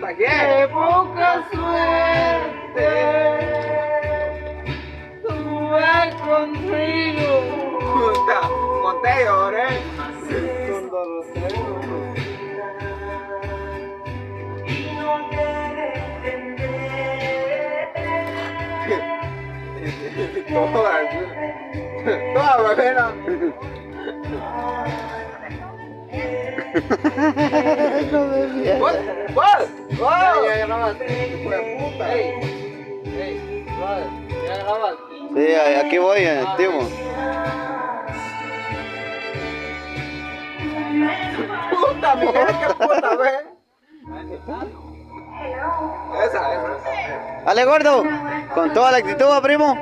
¿Para qué? ¡Qué poca suerte tuve contigo! Puta, conté lloré. Con Doroteo. Toda buena. ¿Cuál? Ya grabaste. Hijo de puta. Ey, brother, ya grabaste. Sí, aquí voy, Timo. Puta, Miguel, qué puta, ve. Esa. Dale, gordo. Con toda la actitud, primo.